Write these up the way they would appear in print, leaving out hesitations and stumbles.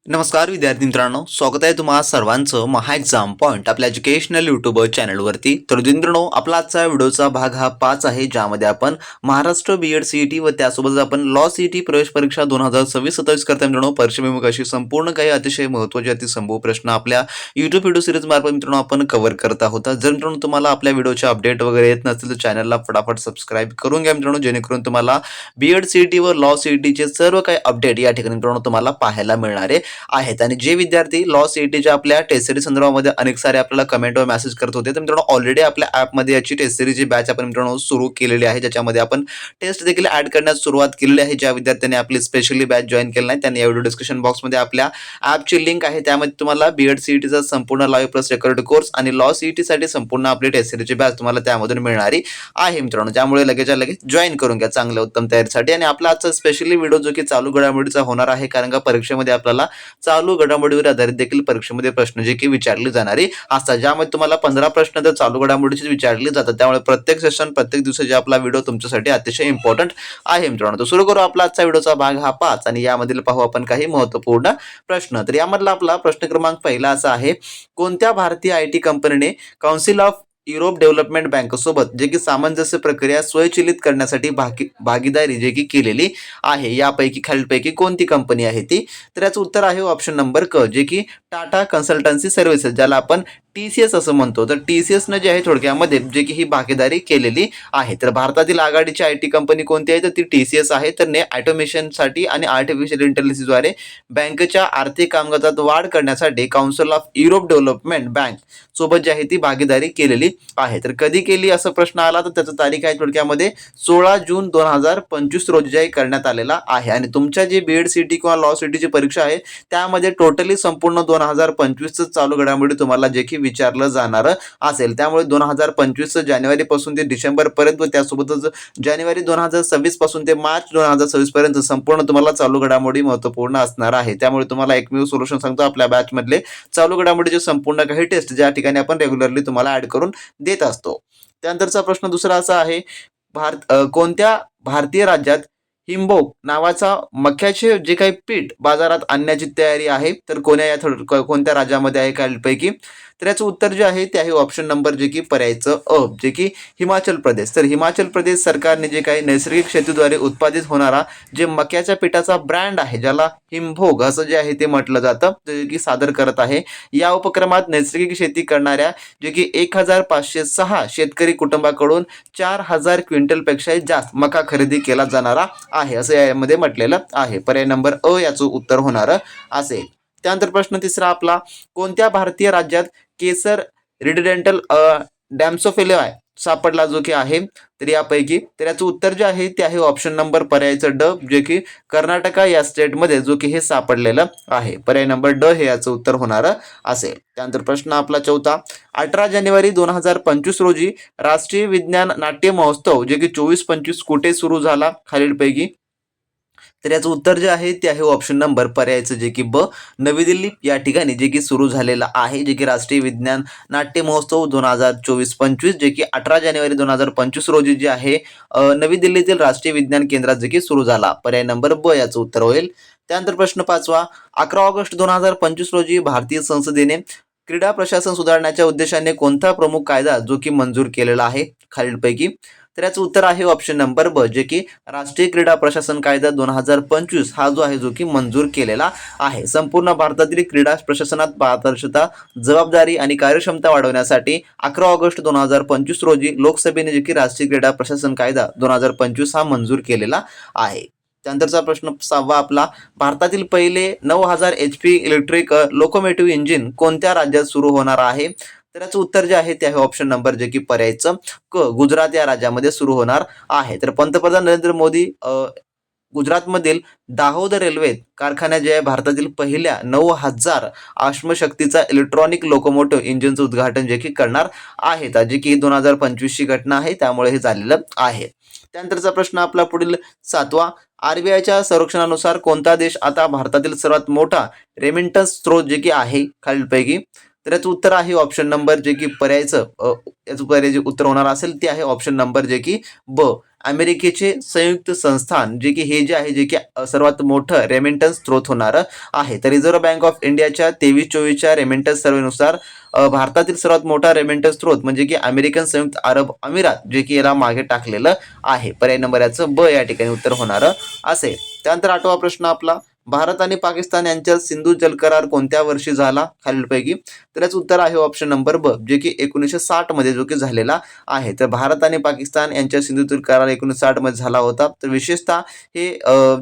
नमस्कार विद्यार्थी मित्रांनो, स्वागत आहे तुम्हा सर्वांचं महा एक्झाम पॉईंट आपल्या एज्युकेशनल यूट्यूब चॅनलवरती. तर मित्रांनो, आपला आजचा व्हिडिओचा भाग हा 5 आहे, ज्यामध्ये आपण महाराष्ट्र बीएड सीईटी व त्यासोबत आपण लॉ सीईटी प्रवेश परीक्षा 2026-27 करता मित्रांनो परीक्षेभिमुख अशी संपूर्ण काही अतिशय महत्त्वाचे अतिसंभव प्रश्न आपल्या यूट्यूब व्हिडिओ सिरीज मार्फत मित्रांनो आपण कव्हर करत आहोत. जर मित्रांनो तुम्हाला आपल्या व्हिडिओचे अपडेट वगैरे येत नसतील तर चॅनलला फटाफट सबस्क्राईब करून घ्या मित्रांनो, जेणेकरून तुम्हाला बीएड सीईटी व लॉ सीईटीचे सर्व काही अपडेट या ठिकाणी मित्रांनो तुम्हाला पाहायला मिळणार आहेत. आणि जे विद्यार्थी लॉ सीईटीच्या आपल्या टेस्ट सिरीज संदर्भामध्ये अनेक सारे आपल्याला कमेंट व मेसेज करत होते, तर मित्रांनो ऑलरेडी आपल्या ॲपमध्ये याची टेस्ट सिरीजची बॅच आपण मित्रांनो सुरू केलेली आहे, ज्याच्यामध्ये आपण टेस्ट देखील ॲड करण्यास सुरुवात केलेली आहे. ज्या विद्यार्थ्यांनी आपली स्पेशली बॅच जॉईन केली नाही त्यांनी या व्हिडिओ डिस्क्रिप्शन बॉक्समध्ये आपल्या ॲपची लिंक आहे, त्यामध्ये तुम्हाला बीएड सीईटीचा संपूर्ण लाईव्ह प्लस रेकॉर्ड कोर्स आणि लॉ सीईटीसाठी संपूर्ण आपली टेस्ट सिरीजची बॅच तुम्हाला त्यामधून मिळणारी आहे मित्रांनो. त्यामुळे लगेच जॉईन करून घ्या चांगल्या उत्तम तयारीसाठी. आणि आपला आजचा स्पेशली व्हिडिओ जो की चालू घडामोडीचा होणार आहे, कारण का परीक्षेमध्ये आपल्याला चालू घडामोडीवर आधारित देखील परीक्षेमध्ये प्रश्न जे की विचारले जाणारे असतात, ज्यामध्ये तुम्हाला 15 प्रश्न तर चालू घडामोडीचे विचारले जातात. त्यामुळे प्रत्येक सेशन प्रत्येक दिवसाचा आपला व्हिडिओ तुमच्यासाठी अतिशय इम्पॉर्टंट आहे मित्रांनो. तर सुरू करू आपला आजचा व्हिडिओचा भाग हा 5 आणि यामधील पाहू आपण काही महत्त्वपूर्ण प्रश्न. तर यामधला आपला प्रश्न क्रमांक पहिला असा आहे, कोणत्या भारतीय आयटी कंपनीने council of Europe development bank सोबत जे की सामंजस्य प्रक्रिया स्वयंचलित करण्यासाठी भागीदारी जे की केलेली आहे, यापैकी खालीलपैकी कोणती कंपनी आहे ती? तर याचं उत्तर आहे ऑप्शन नंबर क, जे की टाटा कन्सल्टन्सी सर्व्हिसेस, ज्याला आपण TCS असं म्हणतो. तर TCSनं जे आहे थोडक्यामध्ये जे की ही भागीदारी केलेली आहे. तर भारतातील आघाडीची आयटी कंपनी कोणती आहे, तर ती TCS आहे. तर ऑटोमेशनसाठी आणि आर्टिफिशियल इंटेलिजन्सद्वारे बँकेच्या आर्थिक कामकाजात वाढ करण्यासाठी council of Europe development bank सोबत जी आहे ती भागीदारी केलेली आहे. तर कधी केली असं प्रश्न आला तर त्याची तारीख आहे थोडक्यामध्ये 16 जून 2025 रोजी जे करण्यात आलेला आहे. आणि तुमच्या जी बीएड सीईटी किंवा लॉ सीईटीची परीक्षा आहे त्यामध्ये टोटली संपूर्ण 2025 चालू घडामोडी तुम्हाला जे की विचारलं जाणार असेल. त्यामुळे 2025 जानेवारीपासून ते डिसेंबर पर्यंत व त्यासोबतच जानेवारी 2026 पासून ते मार्च 2026 पर्यंत संपूर्ण तुम्हाला चालू घडामोडी महत्त्वपूर्ण असणार आहे. त्यामुळे तुम्हाला एकमेव सोल्युशन सांगतो, आपल्या बॅच मधले चालू घडामोडीचे संपूर्ण काही टेस्ट ज्या ठिकाणी आपण रेग्युलरली तुम्हाला ऍड करून देत असतो. त्यानंतरचा प्रश्न दुसरा असा आहे, कोणत्या भारतीय राज्यात हिंबोक नावाचा मक्याचे जे काही पीठ बाजारात आणण्याची तयारी आहे, तर कोणत्या राज्यामध्ये आहे खालीलपैकी? तर याचं उत्तर जे आहे ते आहे ऑप्शन नंबर जे की पर्यायचं अ, जे की हिमाचल प्रदेश. तर हिमाचल प्रदेश सरकारने जे काही नैसर्गिक शेतीद्वारे उत्पादित होणारा जे मक्याच्या पिठाचा ब्रँड आहे, ज्याला हिंभोग असं जे आहे ते म्हटलं जातं, जे की सादर करत आहे. या उपक्रमात नैसर्गिक शेती करणाऱ्या जे की 1506 शेतकरी कुटुंबाकडून 4000 क्विंटलपेक्षा जास्त मका खरेदी केला जाणारा आहे, असं यामध्ये म्हटलेलं आहे. पर्याय नंबर अ याचं उत्तर होणार असेल. त्यानंतर प्रश्न तिसरा आपला, कोणत्या भारतीय राज्यात केसर रिडडेंटल डॅम्सोफिलिया सापडला जो की आहे? तर यापैकी तर याचं उत्तर जे आहे ते आहे ऑप्शन नंबर पर्यायचं ड, जे की कर्नाटका या स्टेटमध्ये जो की हे सापडलेलं आहे. पर्याय नंबर ड हे याचं उत्तर होणार असेल. त्यानंतर प्रश्न आपला चौथा, 18 जानेवारी 2025 रोजी राष्ट्रीय विज्ञान नाट्य महोत्सव जे की 24-25 कुठे सुरू झाला खालीलपैकी? तर याचं उत्तर जे आहे ते आहे ऑप्शन नंबर पर्यायचं जे की ब, नवी दिल्ली या ठिकाणी जे की सुरू झालेलं आहे. जे की राष्ट्रीय विज्ञान नाट्य महोत्सव 2024-25 जे की 18 जानेवारी 2025 रोजी जे आहे नवी दिल्लीतील राष्ट्रीय विज्ञान केंद्रात जे की सुरू झाला. पर्याय नंबर ब याचं उत्तर होईल. त्यानंतर प्रश्न पाचवा, 11 ऑगस्ट 2025 रोजी भारतीय संसदेने क्रीडा प्रशासन सुधारण्याच्या उद्देशाने कोणता प्रमुख कायदा जो की मंजूर केलेला आहे खालीलपैकी? तर याचं उत्तर आहे ऑप्शन नंबर ब, जे की राष्ट्रीय क्रीडा प्रशासन कायदा 2025 हा जो आहे जो की मंजूर केलेला आहे. संपूर्ण भारतातील क्रीडा प्रशासनात पारदर्शकता, जबाबदारी आणि कार्यक्षमता वाढवण्यासाठी 11 ऑगस्ट 2025 रोजी लोकसभेने जे की राष्ट्रीय क्रीडा प्रशासन कायदा 2025 हा मंजूर केलेला आहे. त्यानंतरचा प्रश्न सहावा आपला, भारतातील पहिले 9000 HP इलेक्ट्रिक लोकोमोटिव्ह इंजिन कोणत्या राज्यात सुरू होणार आहे? तर याचं उत्तर जे आहे ते आहे ऑप्शन नंबर जे की पर्यायचं क, गुजरात या राज्यामध्ये सुरू होणार आहे. तर पंतप्रधान नरेंद्र मोदी गुजरातमधील दाहोद रेल्वे कारखान्यात जे आहे भारतातील पहिल्या 9000 अश्मशक्तीचा इलेक्ट्रॉनिक लोकोमोटिव्ह इंजिनचं उद्घाटन जे की करणार आहेत, जे की 2025 ची घटना आहे, त्यामुळे हे झालेलं आहे. त्यानंतरचा प्रश्न आपला पुढील सातवा, RBIच्या सर्वेक्षणानुसार कोणता देश आता भारतातील सर्वात मोठा रेमिटन्स स्त्रोत जे की आहे खालीलपैकी? तर याचं उत्तर आहे ऑप्शन नंबर जे की याचं पर्याय जे उत्तर होणार असेल ते आहे ऑप्शन नंबर जे की ब. अमेरिकेचे संयुक्त संस्थान जे की हे जे आहे जे की सर्वात मोठं रेमिटन्स स्त्रोत होणार आहे. तर रिझर्व्ह बँक ऑफ इंडियाच्या 23-24च्या रेमिटन्स सर्व्हेनुसार भारतातील सर्वात मोठा रेमिटन्स स्त्रोत म्हणजे की अमेरिकन संयुक्त अरब अमिरात जे की याला मागे टाकलेलं आहे. पर्याय नंबर याचं ब या ठिकाणी उत्तर होणार असेल. त्यानंतर 8वा प्रश्न आपला, भारत आणि पाकिस्तान यांच्यात सिंधू जल करार कोणत्या वर्षी झाला खालीलपैकी? तर याचं उत्तर आहे ऑप्शन नंबर ब जे की 1960 मध्ये जो की झालेला आहे. तर भारत आणि पाकिस्तान यांच्या सिंधू जल करार 1960 मध्ये झाला होता. तर विशेषतः हे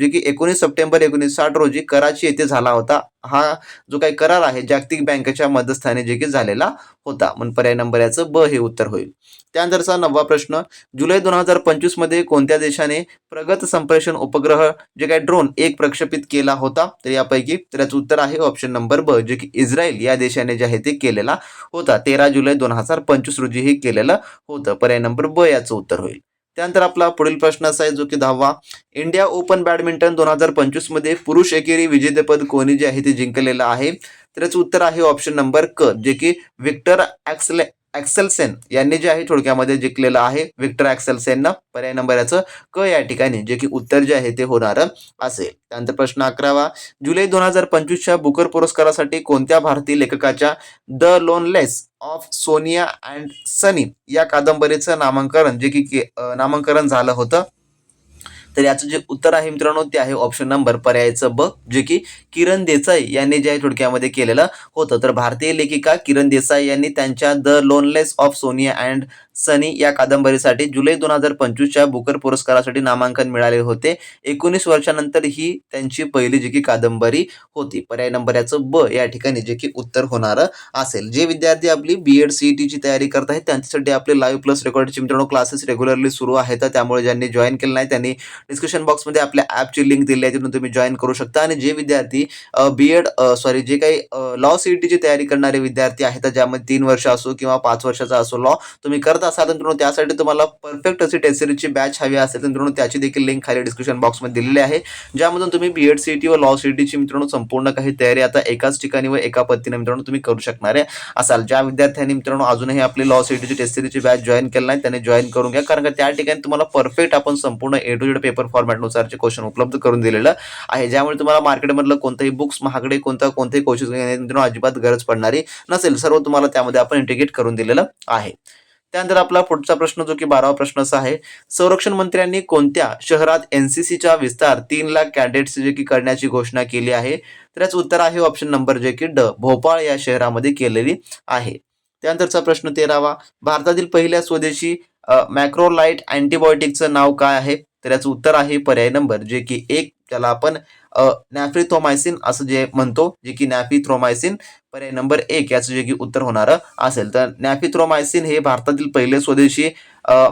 जे की 19 सप्टेंबर 1960 रोजी कराची येथे झाला होता. हा जो काही करार आहे जागतिक बँकेच्या मध्यस्थानी जे की झालेला होता. म्हणून पर्याय नंबर याचं ब हे उत्तर होईल. त्यानंतरचा 9वा प्रश्न, जुलै 2025 मध्ये कोणत्या देशाने प्रगत संप्रेषण उपग्रह जे काही ड्रोन एक प्रक्षेपित केला होता? तर यापैकी तर याचं उत्तर आहे ऑप्शन नंबर ब जे की इस्रायल या देशाने जे आहे ते केलेला होता. 13 जुलै 2025 रोजी हे केलेलं होतं. पर्याय नंबर ब याचं उत्तर होईल. त्यानंतर आपला पुढील प्रश्न असा आहे जो की 10वा, इंडिया ओपन बॅडमिंटन 2025 मध्ये पुरुष एकेरी विजेतेपद कोणी जे आहे ते जिंकलेलं आहे? तर याचं उत्तर आहे ऑप्शन नंबर क जे की विक्टर ॲक्सेलसेन यांनी जे आहे थोडक्यामध्ये जिंकलेलं आहे. विक्टर ॲक्सेलसेननं. पर्याय नंबर याचं क या ठिकाणी जे की उत्तर जे आहे ते होणार असेल. त्यानंतर प्रश्न 11वा, जुलै 2025च्या बुकर पुरस्कारासाठी कोणत्या भारतीय लेखकाच्या द लोनलेस ऑफ सोनिया अँड सनी या कादंबरीचं नामांकन झालं होतं? तर याचं जे उत्तर आहे मित्रांनो ते आहे ऑप्शन नंबर पर्यायचं ब जे की किरण देसाई यांनी जे आहे थोडक्यामध्ये केलेलं होतं. तर भारतीय लेखिका किरण देसाई यांनी त्यांच्या द लोनलेस ऑफ सोनिया अँड सनी या कादंबरीसाठी जुलै 2025च्या बुकर पुरस्कारासाठी नामांकन मिळाले होते. 19 वर्षानंतर ही त्यांची पहिली जी की कादंबरी होती. पर्याय नंबर याचं ब या ठिकाणी जे की उत्तर होणार असेल. जे विद्यार्थी आपली बीएड सीईटीची तयारी करत आहेत त्यांच्यासाठी आपले लाईव्ह प्लस रेकॉर्डचे मित्रांनो क्लासेस रेग्युलरली सुरू आहेत. त्यामुळे ज्यांनी जॉईन केलं नाही त्यांनी डिस्क्रिप्शन बॉक्समध्ये आपल्या ॲपची लिंक दिली आहे, तिथून तुम्ही जॉईन करू शकता. आणि जे विद्यार्थी जे काही लॉ सीईटीची तयारी करणारे विद्यार्थी आहेत ज्यामध्ये 3 वर्ष असो किंवा 5 वर्षाचा असो लॉ तुम्ही करत असाल तर मित्रांनो त्यासाठी तुम्हाला परफेक्ट अशी टेस्ट सिरीजची बॅच हवी असेल तर मित्रांनो त्याची देखील लिंक खाली डिस्क्रिप्शन बॉक्समध्ये दिलेली आहे, ज्यामधून तुम्ही बीएड सीईटी व लॉ सीईटीची मित्रांनो संपूर्ण काही तयारी आता एकाच ठिकाणी व एका पद्धतीने मित्रांनो तुम्ही करू शकणार असाल. ज्या विद्यार्थ्यांनी मित्रांनो अजूनही आपली लॉ सीईटीची टेस्ट सिरीजची बॅच जॉईन केलं नाही त्यांनी जॉईन करून घ्या, कारण का त्या ठिकाणी तुम्हाला परफेक्ट आपण संपूर्ण ए टू झेड पेपर फॉर्मॅटनुसारचे क्वेश्चन उपलब्ध करून दिलेलं आहे, ज्यामुळे तुम्हाला मार्केटमधलं कोणतेही बुक्स महागडे कोणतेही कोर्सेस घेण्याची अजिबात गरज पडणारी नसेल. सर्व तुम्हाला त्यामध्ये आपण इंटिग्रेट करून दिलेलं आहे. त्यानंतर आपला पुढचा प्रश्न जो की 12वा प्रश्न असा आहे, संरक्षण मंत्र्यांनी कोणत्या शहरात एनसीसीचा विस्तार 3 लाख कॅडेट्स जे की करण्याची घोषणा केली आहे? तर याचं उत्तर आहे ऑप्शन नंबर जे की ड भोपाळ या शहरामध्ये केलेली आहे. त्यानंतरचा प्रश्न 13वा, भारतातील पहिल्या स्वदेशी मॅक्रोलाइट अँटीबायोटिकचं नाव काय आहे? तर याचं उत्तर आहे पर्याय नंबर जे की एक ज्याला आपण नॅफ्रिथ्रोमायसिन असं जे म्हणतो जे की नॅफिथ्रोमायसिन. पर्याय नंबर 1 याचं जे की उत्तर होणार असेल. तर नॅफिथ्रोमायसिन हे भारतातील पहिले स्वदेशी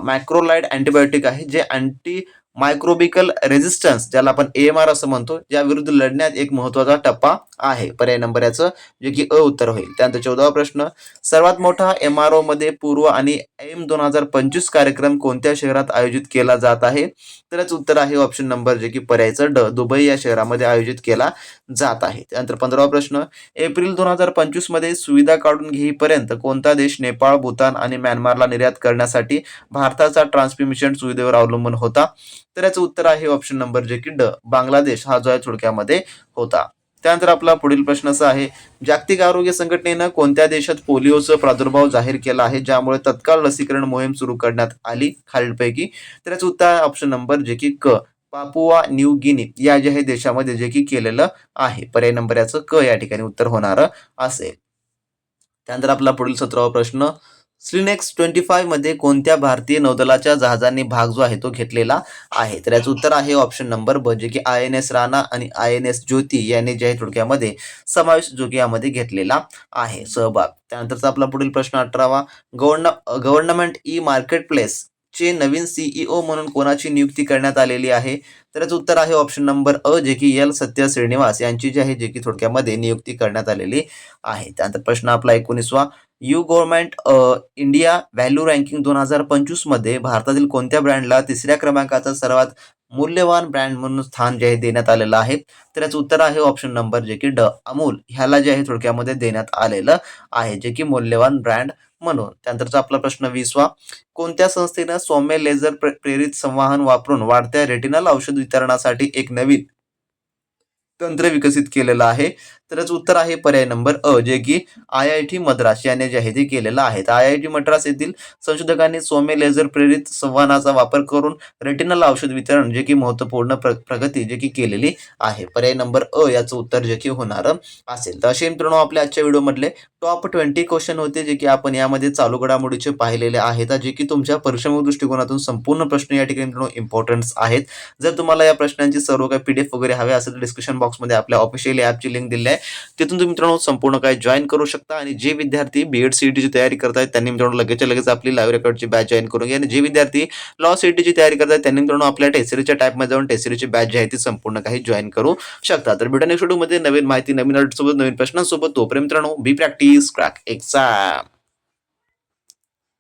मॅक्रोलाइड अँटीबायोटिक आहे जे अँटी मायक्रोबिकल रेझिस्टन्स ज्याला आपण AMR असं म्हणतो या विरुद्ध लढण्यात एक महत्वाचा टप्पा आहे. पर्याय नंबर याचं जे की उत्तर होईल. त्यानंतर 14वा प्रश्न, सर्वात मोठा MRO मध्ये पूर्व आणि एम 2025 कार्यक्रम कोणत्या शहरात आयोजित केला जात आहे? तर याचं उत्तर आहे ऑप्शन नंबर जे की पर्यायचं ड दुबई या शहरामध्ये आयोजित केला जात आहे. त्यानंतर 15वा प्रश्न, एप्रिल 2025 मध्ये सुविधा काढून घेईपर्यंत कोणता देश नेपाळ, भूतान आणि म्यानमारला निर्यात करण्यासाठी भारताचा ट्रान्समिशन सुविधेवर अवलंबून होता? तर याचं उत्तर आहे ऑप्शन नंबर जे की ड बांगलादेश हा जो आहे थोडक्यामध्ये होता. त्यानंतर आपला पुढील प्रश्न असा आहे, जागतिक आरोग्य संघटनेनं कोणत्या देशात पोलिओचा प्रादुर्भाव जाहीर केला आहे ज्यामुळे तत्काळ लसीकरण मोहीम सुरू करण्यात आली खालीलपैकी? तर याचं उत्तर आहे ऑप्शन नंबर जे की क पापुआ न्यू गिनी या जे आहे देशामध्ये जे की केलेलं आहे. पर्याय नंबर याचं क या ठिकाणी उत्तर होणार असेल. त्यानंतर आपला पुढील 17वा प्रश्न, स्लिनेक्स 25 मध्ये कोणत्या भारतीय नौदलाच्या जहाजांनी भाग जो आहे तो घेतलेला आहे? तर याचं उत्तर आहे ऑप्शन नंबर ब जे की INS राणा आणि INS ज्योती यांनी जे आहे थोडक्यामध्ये समावेश जो की यामध्ये घेतलेला आहे सहभाग. त्यानंतरचा आपला पुढील प्रश्न 18वा, गव्हर्नमेंट ई मार्केट प्लेस चे नवीन CEO म्हणून कोणाची नियुक्ती करण्यात आलेली आहे? तर याचं उत्तर आहे ऑप्शन नंबर अ जे की एल सत्य श्रीनिवास यांची जी आहे जे की थोडक्यामध्ये नियुक्ती करण्यात आलेली आहे. त्यानंतर प्रश्न आपला 19वा, U government India value ranking 2025 मध्ये भारतातील कोणत्या ब्रँडला 3ऱ्या क्रमांकाचा सर्वात मूल्यवान ब्रँड म्हणून स्थान जे आहे देण्यात आलेलं आहे. तर याचं उत्तर आहे ऑप्शन नंबर जे की ड अमूल ह्याला जे आहे थोडक्यामध्ये देण्यात आलेलं आहे, जे की मूल्यवान ब्रँड म्हणून. त्यानंतरचा आपला प्रश्न 20वा. कोणत्या संस्थेनं सौम्य लेझर प्रेरित संवहन वापरून वाढत्या रेटिनल औषध वितरणासाठी एक नवीन तंत्र विकसित केलेलं आहे? तर याचं उत्तर आहे पर्याय नंबर अ, जे की IIT मद्रास याने जे आहे ते केलेलं आहे. तर IIT मद्रास येथील संशोधकांनी सौम्य लेझर प्रेरित संवहनाचा वापर करून रेटिनल औषध वितरण जे की महत्वपूर्ण प्रगती जे की केलेली आहे. पर्याय नंबर अ याचं उत्तर जे की होणार असेल. तर असे मित्रांनो आपल्या आजच्या व्हिडिओमधले टॉप 20 क्वेश्चन होते, जे की आपण यामध्ये चालू घडामोडीचे पाहिलेले आहेत, जे की तुमच्या परीक्षात्मक दृष्टिकोनातून संपूर्ण प्रश्न या ठिकाणी मित्रांनो इम्पॉर्टन्स आहेत. जर तुम्हाला या प्रश्नांची सर्व काही PDF वगैरे हवे असेल तर डिस्क्रिप्शन बॉक्समध्ये आपल्या ऑफिशियल ॲपची लिंक दिली आहे. तिथून तुम्ही मित्रांनो संपूर्ण काही जॉईन करू शकता. आणि जे विद्यार्थी BEd CETची तयारी करतायत त्यांनी मित्रांनो लगेचच्या लगेच आपली लाईव्ह रेकॉर्डची बॅच जॉईन करून घ्या. आणि जे विद्यार्थी लॉ CETची तयारी करतायत त्यांनी मित्रांनो आपल्या टेसरीच्या टॅबमध्ये जाऊन टेसरीची बॅच जी आहे ती संपूर्ण काही जॉईन करू शकता. तर भेटूया नेक्स्ट व्हिडिओमध्ये नवीन माहिती, नवीन अपडेट सोबत, नवीन प्रश्नांसोबत. तोपर्यंत मित्रांनो बी प्रॅक्टिस क्रॅक एक्झाम.